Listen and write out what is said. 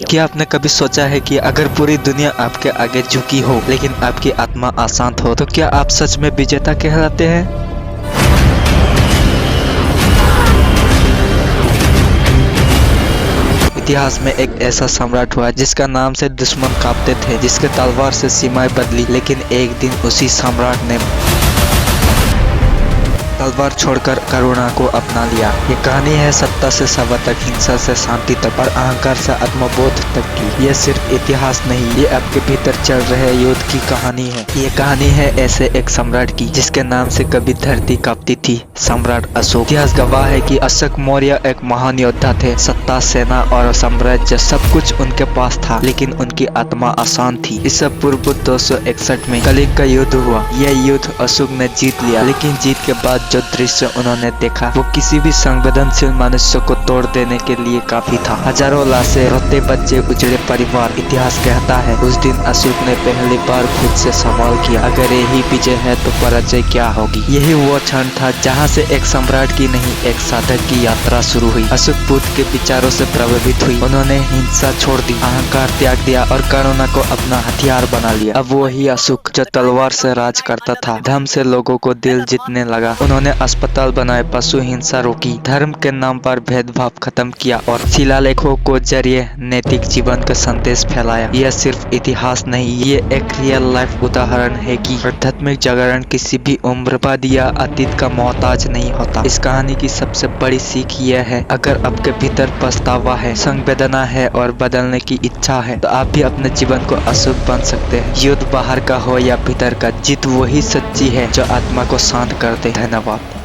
क्या आपने कभी सोचा है कि अगर पूरी दुनिया आपके आगे झुकी हो लेकिन आपकी आत्मा अशांत हो तो क्या आप सच में विजेता कहलाते हैं? इतिहास में एक ऐसा सम्राट हुआ जिसका नाम से दुश्मन कांपते थे, जिसके तलवार से सीमाएं बदली, लेकिन एक दिन उसी सम्राट ने तलवार छोड़कर करुणा को अपना लिया। ये कहानी है सत्ता से सत्ता तक, हिंसा से शांति तक और अहंकार से आत्मबोध तक की। ये सिर्फ इतिहास नहीं, ये आपके भीतर चल रहे युद्ध की कहानी है। ये कहानी है ऐसे एक सम्राट की जिसके नाम से कभी धरती कांपती थी, सम्राट अशोक। इतिहास गवाह है कि अशोक मौर्य एक महान योद्धा थे। सत्ता, सेना और साम्राज्य सब कुछ उनके पास था, लेकिन उनकी आत्मा अशांत थी। इससे पूर्व 261 में कलिंग का युद्ध हुआ। यह युद्ध अशोक ने जीत लिया, लेकिन जीत के बाद जो दृश्य उन्होंने देखा वो किसी भी संवेदनशील मनुष्य को तोड़ देने के लिए काफी था। हजारों लाशें, रोते बच्चे, उजड़े परिवार। इतिहास कहता है उस दिन अशोक ने पहली बार खुद से सवाल किया, अगर यही विजय है तो पराजय क्या होगी। यही वो क्षण था जहाँ से एक सम्राट की नहीं, एक साधक की यात्रा शुरू हुई। अशोक बुद्ध के विचारों से प्रभावित हुई। उन्होंने हिंसा छोड़ दी, अहंकार त्याग दिया और करुणा को अपना हथियार बना लिया। अब वही अशोक जो तलवार से राज करता था, धर्म से लोगों को दिल जीतने लगा। उन्होंने अस्पताल बनाए, पशु हिंसा रोकी, धर्म के नाम पर भेदभाव खत्म किया और शिलालेखों को जरिए नैतिक जीवन का संदेश फैलाया। यह सिर्फ इतिहास नहीं, ये एक रियल लाइफ उदाहरण है कि आध्यात्मिक जागरण किसी भी उम्र, पद या अतीत का मोहताज नहीं होता। इस कहानी की सबसे बड़ी सीख यह है, अगर आपके भीतर पछतावा है, संवेदना है और बदलने की इच्छा है तो आप भी अपने जीवन को अशोक बन सकते हैं। युद्ध बाहर का हो या भीतर का, जीत वही सच्ची है जो आत्मा को शांत कर दे। धन्यवाद।